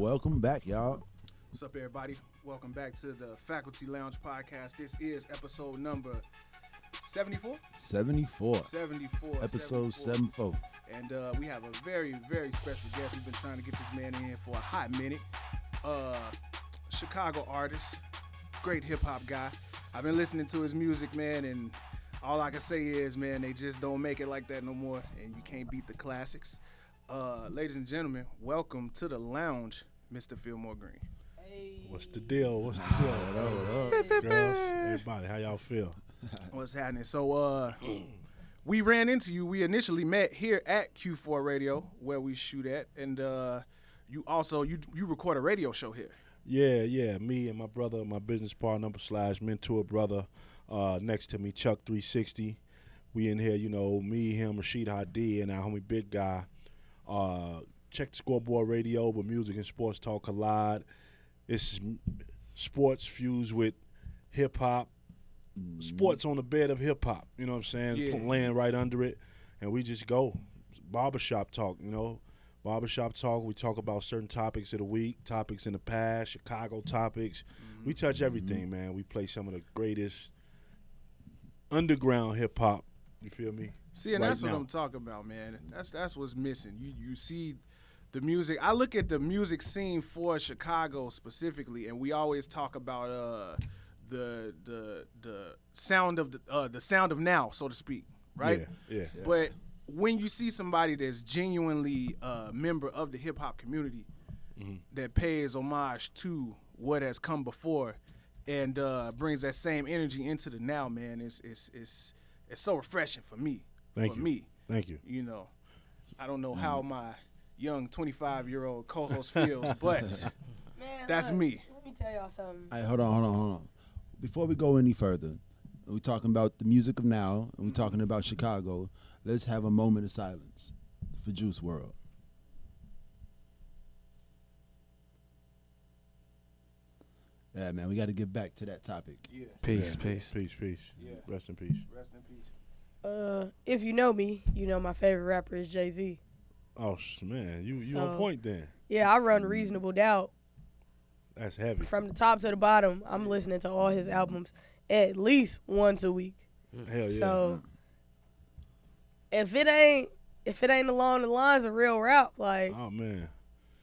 Welcome back, y'all. What's up, everybody? Welcome back to the Faculty Lounge podcast. This is episode number 74? 74. 74. Episode 74. And we have a very, very special guest. We've been trying to get this man in here for a hot minute. Chicago artist, great hip-hop guy. I've been listening to his music, man, and all I can say is, man, they just don't make it like that no more, and you can't beat the classics. Ladies and gentlemen, welcome to the lounge, Mr. Philmore Greene. What's the deal? Girls, everybody, how y'all feel? What's happening? So, we ran into you. We initially met here at Q4 Radio, where we shoot at, and you also you record a radio show here. Yeah. Me and my brother, my business partner / mentor brother, next to me, Chuck 360. We in here, me, him, Rashid Hadi, and our homie Big Guy. Check the Scoreboard Radio where music and sports talk collide. It's sports fused with hip hop. Sports on the bed of hip hop. You know what I'm saying? Yeah. Laying right under it, and we just go barbershop talk. Barbershop talk. We talk about certain topics of the week, topics in the past, Chicago topics. We touch everything, man. We play some of the greatest underground hip hop. You feel me? See, and right that's now. what I'm talking about, man. That's what's missing. You see the music. I look at the music scene for Chicago specifically, and we always talk about the sound of the sound of now, so to speak, right? Yeah. But when you see somebody that's genuinely a member of the hip hop community that pays homage to what has come before and brings that same energy into the now, man, it's so refreshing for me. Thank you. I don't know how my young 25-year-old co-host feels, but Man, that's look, me. Let me tell y'all something. All right, hold on. Before we go any further, we're talking about the music of now, and we're talking about Chicago. Let's have a moment of silence for Juice WRLD. Yeah, man, we got to get back to that topic. Yeah. Peace. Yeah. Rest in peace. Rest in peace. If you know me, you know my favorite rapper is Jay-Z. Oh man, you So- on point then. Yeah, I run Reasonable Doubt That's heavy. from the top to the bottom. I'm listening to all his albums at least once a week. Hell yeah. So if it ain't along the lines of real rap, like Oh man.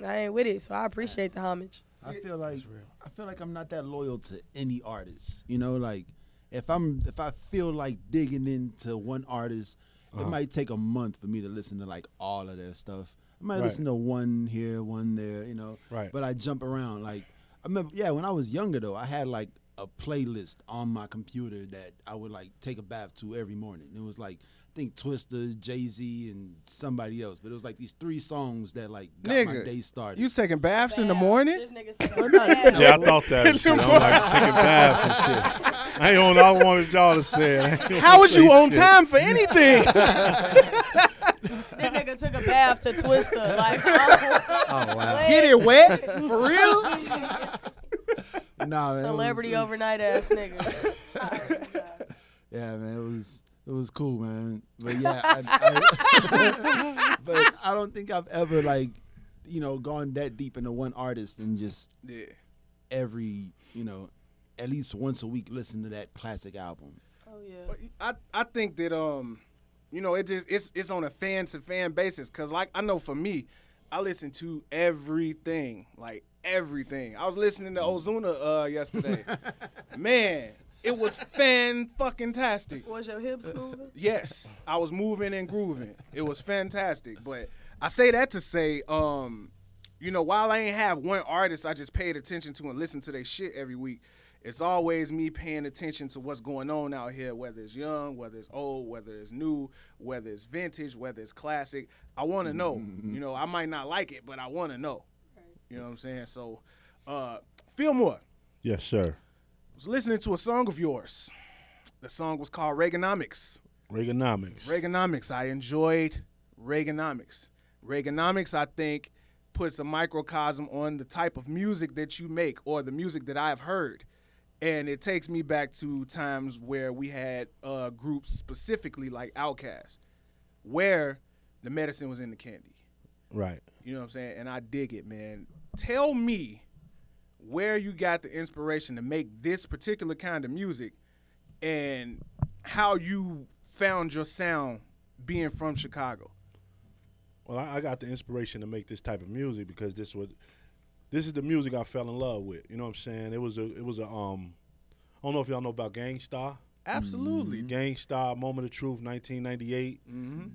I ain't with it. So I appreciate the homage. I feel like I'm not that loyal to any artist. Like if I feel like digging into one artist, it might take a month for me to listen to like all of their stuff. I might Right. listen to one here, one there, Right. But I jump around. Like I remember, when I was younger though, I had like a playlist on my computer that I would like take a bath to every morning. It was like I think Twista, Jay-Z, and somebody else, but it was like these 3 songs that like got my day started. You was taking baths in the morning? This nigga said bath. Yeah, I thought that and shit. I'm like taking baths and shit. I wanted y'all to say it. How was you on time for anything? This nigga took a bath to Twista. Like, Oh wow. Get it wet? For real? Nah, man, celebrity overnight ass nigga. Yeah, man, it was cool, man. But yeah, but I don't think I've ever like, gone that deep into one artist and just Yeah. every, at least once a week listen to that classic album. Oh yeah. I think that it's on a fan to fan basis, cause like I know for me, I listen to everything. I was listening to Ozuna yesterday. Man, it was fan-fucking-tastic. Was your hips moving? Yes, I was moving and grooving. It was fantastic. But I say that to say, while I ain't have one artist I just paid attention to and listen to their shit every week, it's always me paying attention to what's going on out here, whether it's young, whether it's old, whether it's new, whether it's vintage, whether it's classic. I want to know. I might not like it, but I want to know. You know what I'm saying? So, Philmore, Yes, sir. was listening to a song of yours. The song was called Reaganomics. Reaganomics. I enjoyed Reaganomics. Reaganomics, I think, puts a microcosm on the type of music that you make or the music that I've heard. And it takes me back to times where we had groups specifically like Outkast, where the medicine was in the candy. Right. You know what I'm saying? And I dig it, man. tell me where you got the inspiration to make this particular kind of music and how you found your sound being from Chicago. Well, I got the inspiration to make this type of music because this is the music I fell in love with. You know what I'm saying? It was a I don't know if y'all know about Gangstar. Absolutely. Gangstar, Moment of Truth, 1998. Mm-hmm.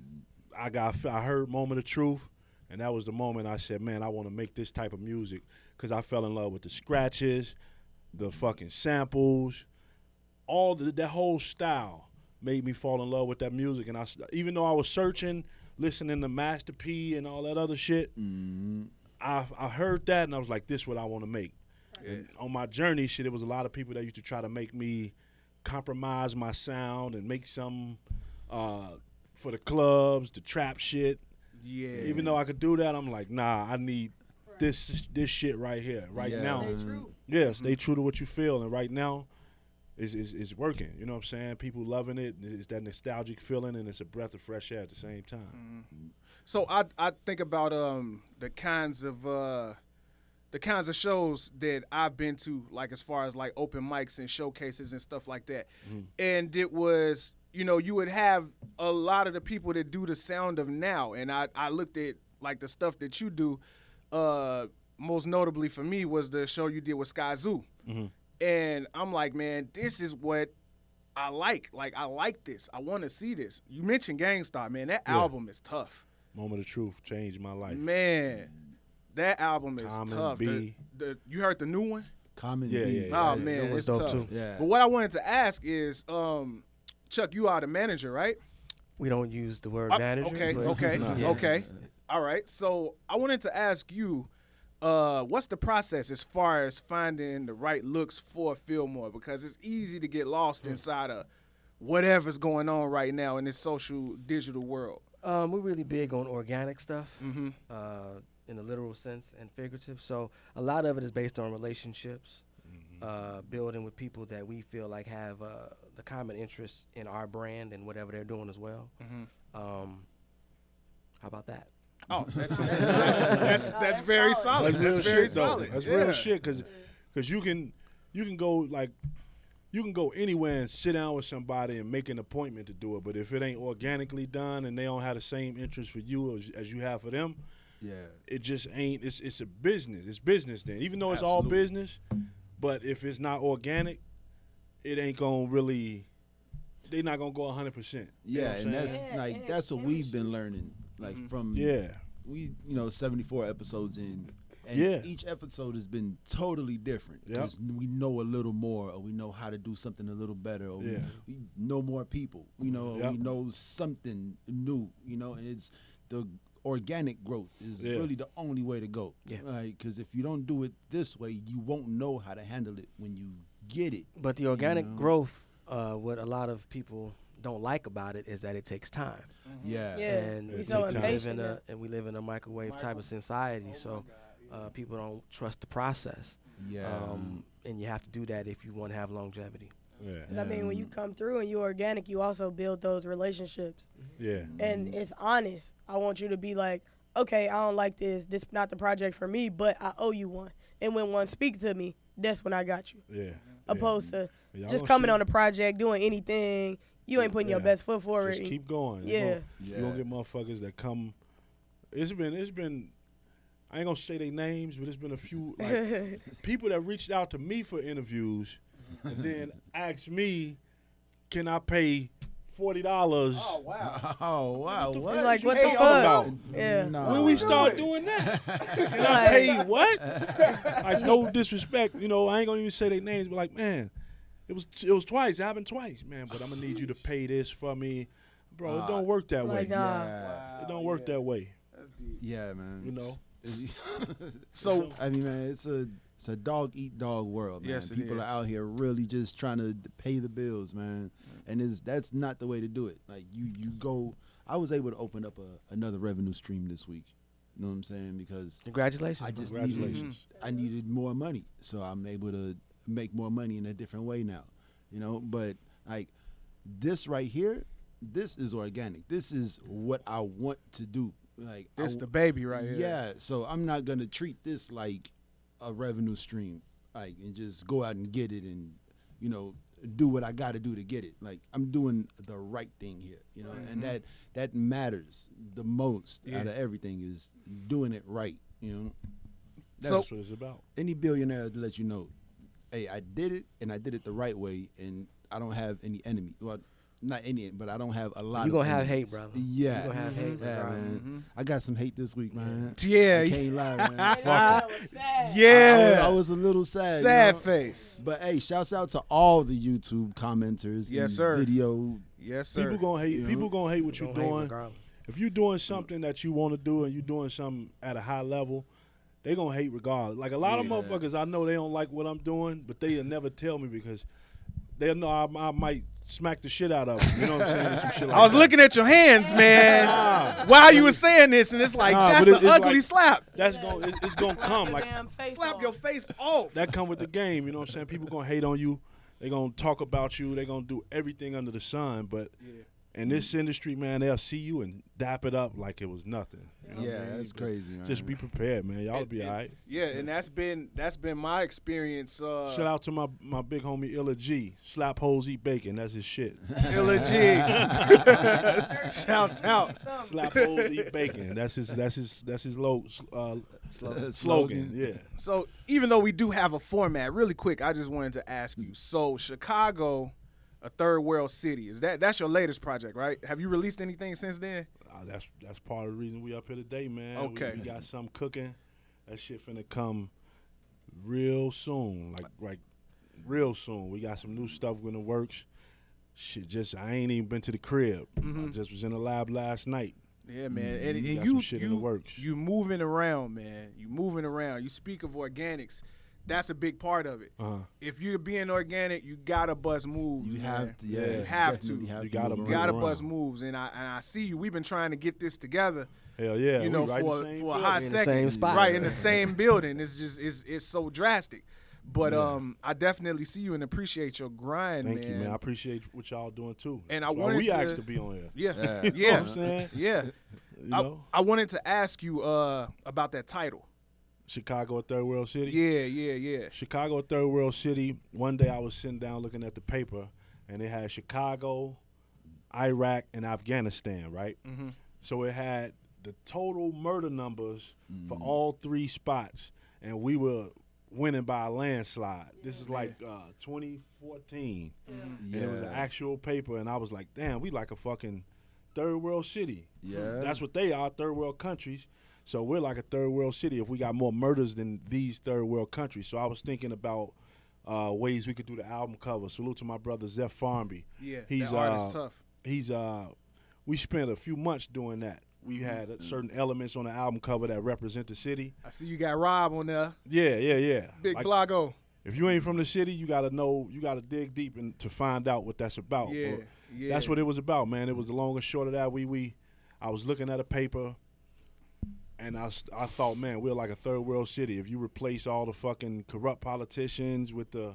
I heard Moment of Truth, and that was the moment I said, man, I want to make this type of music because I fell in love with the scratches, the fucking samples, that whole style made me fall in love with that music. And even though I was searching, listening to Master P and all that other shit, I heard that and I was like, this is what I want to make. Yeah. And on my journey, shit, it was a lot of people that used to try to make me compromise my sound and make some for the clubs, the trap shit. Yeah. Even though I could do that, I'm like, nah, I need this shit right here, right now. Stay true. Yeah, stay true to what you feel, and right now, it's working. You know what I'm saying? People loving it. It's that nostalgic feeling, and it's a breath of fresh air at the same time. So I think about the kinds of shows that I've been to, like as far as like open mics and showcases and stuff like that. And it was, you would have a lot of the people that do the sound of now, and I looked at like the stuff that you do. Most notably for me was the show you did with Sky Zoo. And I'm like, man, this is what I like. Like, I like this. I want to see this. You mentioned Gangstar, man. That album is tough. Moment of Truth changed my life. Man, that album is Common tough. B. You heard the new one? Common Yeah, B. yeah, Oh, man, was it's dope, tough. too. Yeah. But what I wanted to ask is, Chuck, you are the manager, right? We don't use the word manager. Okay, but okay, yeah. okay. All right. So I wanted to ask you, what's the process as far as finding the right looks for Philmore? Because it's easy to get lost inside of whatever's going on right now in this social digital world. We're really big on organic stuff, Mm-hmm. in the literal sense and figurative. So a lot of it is based on relationships, building with people that we feel like have the common interest in our brand and whatever they're doing as well. How about that? Oh, that's very solid. That's real That's very shit, though. solid. That's Yeah. real shit, because you can go anywhere and sit down with somebody and make an appointment to do it. But if it ain't organically done and they don't have the same interest for you as you have for them, it just ain't. It's a business. It's business then. Even though it's all Absolutely. business, but if it's not organic, it ain't gonna really. They're not gonna go 100%. Yeah, and that's Yeah, like and that's what we've been chemistry. learning, like from Yeah. we 74 episodes in, and Yeah. each episode has been totally different. Yep. 'Cause we know a little more, or we know how to do something a little better, or Yeah. we know more people, or Yep. we know something new, and it's the organic growth is Yeah. really the only way to go. Yeah. Because if you don't do it this way, you won't know how to handle it when you get it. But the organic know? growth, what a lot of people don't like about it is that it takes time. Yeah. Yeah, And we we so live impatient now. and we live in a microwave type of society, so people don't trust the process. Yeah. And you have to do that if you want to have longevity. Yeah. 'Cause I mean, when you come through and you're organic, you also build those relationships. Yeah. And it's honest. I want you to be like, okay, I don't like this. This not the project for me, but I owe you one. And when one speaks to me, that's when I got you. Yeah. Opposed to Yeah, I just wanna coming see- on the project, doing anything. You ain't putting your Yeah. best foot forward. Just keep going. Yeah. You gonna get motherfuckers that come. It's been. I ain't gonna say their names, but it's been a few like people that reached out to me for interviews, and then asked me, "Can I pay $40?" Oh, wow. Oh wow! What? It's like, what Hey, the about? fuck? Yeah. No. When we start doing that, can I pay what? Like no disrespect, I ain't gonna even say their names, but like, man, it was twice. It happened twice, man. But I'm gonna need you to pay this for me, bro. It don't work that way. Like, nah. Yeah. It don't work that way. That's deep. Yeah, man. You know. So, I mean, man, it's a dog eat dog world, man. Yes, it People is. are out here really just trying to pay the bills, man. And that's not the way to do it. Like you go. I was able to open up another revenue stream this week. You know what I'm saying? Because Congratulations. I bro. just Congratulations. I needed more money, so I'm able to make more money in a different way now. But like this right here, this is organic. This is what I want to do. Like this the baby right here. yeah, so I'm not gonna treat this like a revenue stream, like, and just go out and get it, and do what I got to do to get it. Like, I'm doing the right thing here, and that matters the most out of everything is doing it right. That's what it's about. Any billionaire to let you know, hey, I did it, and I did it the right way, and I don't have any enemy. Well, not any, but I don't have a lot. You gonna of have enemies. hate, brother. Yeah, You gonna have hate, yeah, bro. man. I got some hate this week, man. Yeah. I can't lie, man. That was sad. Yeah. I was a little sad. Sad face. But hey, shouts out to all the YouTube commenters. Yes, and sir. Video. Yes, sir. People gonna hate. People gonna hate what you're Gonna hate doing. regardless. If you're doing something that you want to do and you're doing something at a high level, they gonna hate regardless. Like a lot of motherfuckers, I know they don't like what I'm doing, but they'll never tell me because they'll know I might smack the shit out of them. You know what I'm saying? Some shit like I was that. looking at your hands, man, while you were saying this, and it's like, that's but an it's ugly like- slap. That's gonna it's gonna come like Damn face Slap off. your face off. that. Come with the game. You know what I'm saying? People gonna hate on you. They gonna talk about you. They gonna do everything under the sun. But in this industry, man, they'll see you and dap it up like it was nothing. You know what I Yeah, mean? that's crazy, man. Just be prepared, man. Y'all be all right. Yeah, and that's been my experience. Shout out to my big homie Illa G. Slap hoes, eat bacon. That's his shit. Illa G. Shouts out. Slap hoes, eat bacon. That's his slogan. Yeah. So even though we do have a format, really quick, I just wanted to ask you. So Chicago, a third world city, that's your latest project, right? Have you released anything since then? That's part of the reason we up here today, man. Okay. We got something cooking. That shit finna come real soon. Like real soon. We got some new stuff in the works. Shit, I ain't even been to the crib. I just was in the lab last night. Yeah, man. And We got you some shit in the works. You moving around, man. You moving around. You speak of organics. That's a big part of it. If you're being organic, you gotta bust moves. You man. have to. Yeah, You have to. definitely You gotta move move You gotta around. bust moves, and I see you. We've been trying to get this together. Hell yeah. You know, we right in the for same a building. hot in the second, same spot. right in the same building. It's just it's so drastic. But I definitely see you and appreciate your grind, Thank man. you, man. I appreciate what y'all doing too. And I Well, wanted we to- asked to be on here. Yeah, Yeah. You know what yeah, I'm saying? yeah. You know? I wanted to ask you about that title. Chicago, a third world city. Yeah. Chicago, a third world city. One day I was sitting down looking at the paper, and it had Chicago, Iraq, and Afghanistan, right? Mm-hmm. So it had the total murder numbers for all three spots, and we were winning by a landslide. This is like 2014, and it was an actual paper, and I was like, damn, we like a fucking third world city. Yeah. That's what they are, third world countries. So we're like a third world city if we got more murders than these third world countries. So I was thinking about ways we could do the album cover. Salute to my brother Zeph Farnby. Yeah, He's that art is tough. He's we spent a few months doing that. We had certain elements on the album cover that represent the city. I see you got Rob on there. Yeah. Big Like, Blago. if you ain't from the city, you gotta know, you gotta dig deep to find out what that's about. Yeah, But yeah. That's what it was about, man. It was the long and short of that. I was looking at a paper, and I thought, man, we're like a third world city. If you replace all the fucking corrupt politicians with the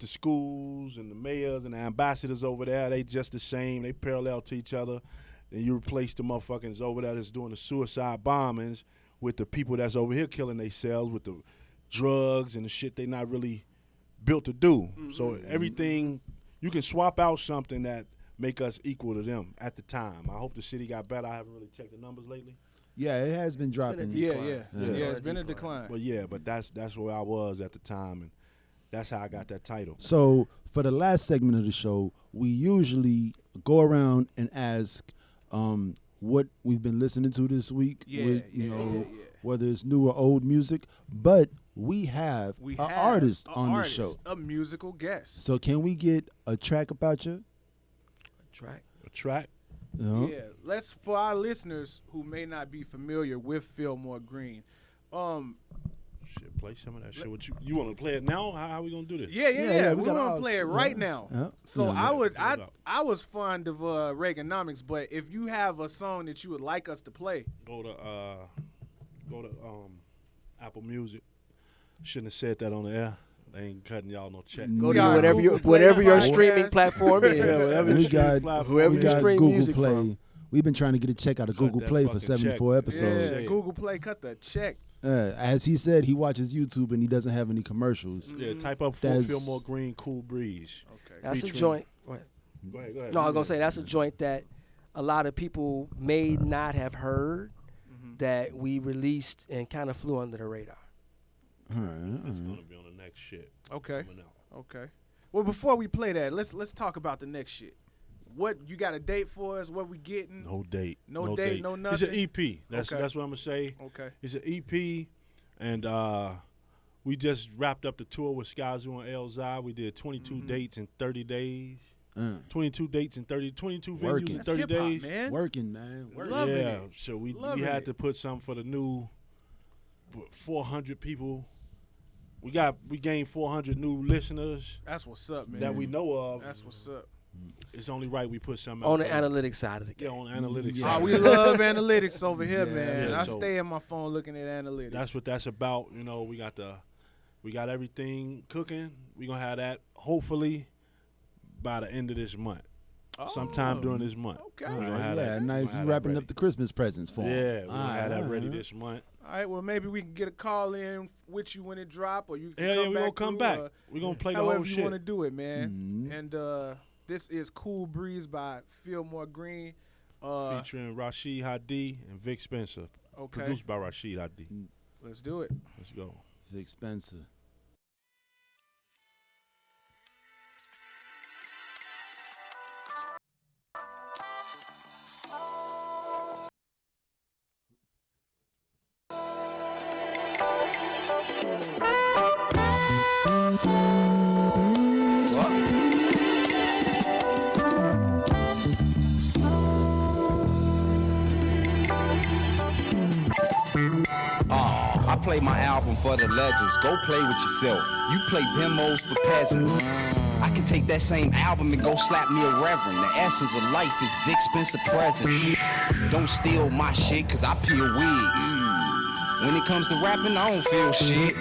schools and the mayors and the ambassadors over there, they just the same. They parallel to each other. Then you replace the motherfuckers over there that's doing the suicide bombings with the people that's over here killing themselves with the drugs and the shit they not really built to do. So everything, you can swap out something that make us equal to them at the time. I hope the city got better. I haven't really checked the numbers lately. Yeah, it has been dropping. Yeah. Yeah. It's been a decline. But that's where I was at the time, and that's how I got that title. So for the last segment of the show, we usually go around and ask what we've been listening to this week. Yeah, whether it's new or old music. But we have an artist on the show. A musical guest. So can we get a track about you? Track. A track. Yeah. Let's, for our listeners who may not be familiar with Philmore Greene. Shit, play some of that shit. What you want to play it now? How we gonna do this? Yeah. we We're got gonna ours. play it right now. Yeah. So Yeah. I was fond of Reaganomics, but if you have a song that you would like us to play, Go to Apple Music. Shouldn't have said that on the air. They ain't cutting y'all no check. Go We to got whatever Google Play, whatever your podcast. streaming platform is. whatever We the got streaming platform whoever we is. you got stream Google music Play. from. We've been trying to get a check out of Cut Google that Play for fucking 74 check. episodes. yeah, Yeah. Google Play, cut the check. As he said, he watches YouTube and he doesn't have any commercials. Yeah, type up That's- Philmore Greene, Cool Breeze. Okay. That's a Featuring- joint. Go ahead. Go ahead. No, I was gonna say that's a joint that a lot of people may not have heard that we released and kind of flew under the radar. All right. It's gonna be on the next shit. Okay. Coming out. Okay. Well, before we play that, let's talk about the next shit. What you got a date for us? What we getting? No date. No date, no It's nothing? an EP. That's Okay. what I'm gonna say. Okay. It's an EP, and we just wrapped up the tour with Skyzoo and Elzai. We did 22 dates in 30 days. 22 dates in 22 venues Working. in That's 30 hip-hop, days. man. Working, man. Working. Loving Yeah, it. so we Loving had it. to put something for the new 400 people. We gained 400 new listeners That's what's up, man. that we know of. That's what's up. It's only right we put something out On the for- analytics side of the Yeah, game. on analytics. Yeah. Oh, we love analytics over here, Yeah, man. yeah, I so- stay on my phone looking at analytics. That's what that's about. You know, we got everything cooking. We're gonna have that hopefully by the end of this month. Sometime during this month. Okay. We're All gonna right, have Yeah, that. nice. We're You gonna have wrapping that up the Christmas presents for ready. him. Yeah, we're gonna have that ready this month. All right, well, maybe we can get a call in with you when it drop, or you can Yeah, come we're back gonna come through, back. We're gonna play the however whole you shit. want to do it, man. Mhm. And this is Cool Breeze by Philmore Greene. Featuring Rashid Hadi and Vic Spencer. Okay, Produced by Rashid Hadi. let's do it. Let's go. Vic Spencer. I play my album for the legends. Go play with yourself. You play demos for peasants. I can take that same album and go slap me a reverend. The essence of life is Vic Spencer presence. Don't steal my shit, cause I peel wigs. When it comes to rapping, I don't feel shit.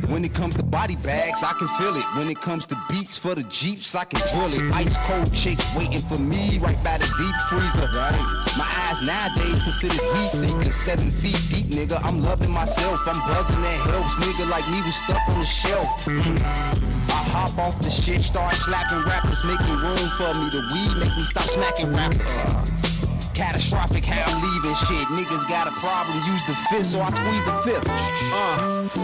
When it comes to body bags, I can feel it. When it comes to beats for the Jeeps, I can drill it. Ice cold chick waiting for me right by the deep freezer. My eyes nowadays considered heat seekers. 7 feet deep, nigga. I'm loving myself. I'm buzzing that helps, nigga, like me was stuck on the shelf. I hop off the shit, start slapping rappers, making room for me. The weed make me stop smacking rappers. Catastrophic how I'm leaving shit. Niggas got a problem, use the fifth, so I squeeze a fifth.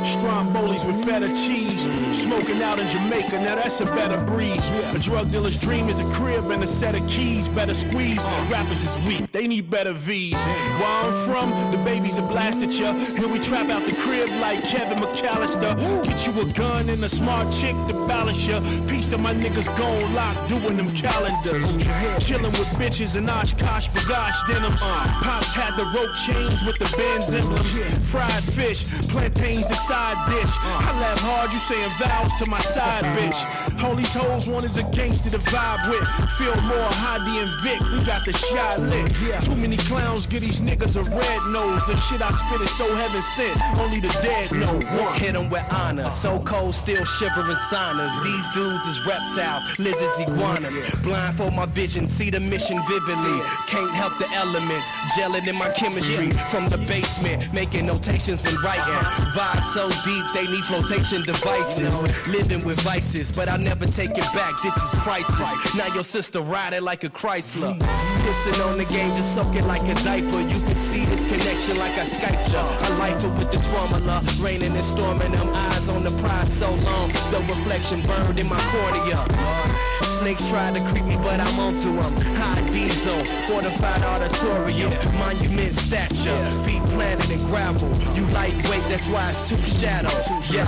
Strombolis with feta cheese. Smoking out in Jamaica, now that's a better breeze. A drug dealer's dream is a crib and a set of keys. Better squeeze. Rappers is weak, they need better V's. Where I'm from, the babies are blasted ya. Here we trap out the crib like Kevin McAllister. Get you a gun and a smart chick to balance ya. Peace to my niggas gone locked, doing them calendars. Chilling with bitches and Oshkosh Bagash denims. Pops had the rope chains with the Benz emblems. Fried fish, plantains the side dish. I laugh hard, you saying vows to my side bitch. All these hoes want is a gangster to vibe with. Philmore, Hadi, and Vic, we got the shot lit. Too many clowns give these niggas a red nose. The shit I spit is so heaven sent, only the dead know. Hit 'em with honor, so cold, still shivering saunas. These dudes is reptiles, lizards, iguanas. Blindfold my vision, see the mission vividly. Can't help the elements, gelling in my chemistry. From the basement, making notations when writing. Vibes so deep, they need flotation devices. Living with vices, but I'll never take it back. This is priceless. Now your sister riding like a Chrysler. Pissing on the game, just soak it like a diaper. You can see this connection like I Skyped ya. I like it with this formula. Raining and storming, them eyes on the prize so long. The reflection burned in my cornea. Snakes try to creep me, but I'm onto them. High diesel, fortified auditorium. Monument stature, feet planted in gravel. You lightweight, that's why it's two shadows. Yeah.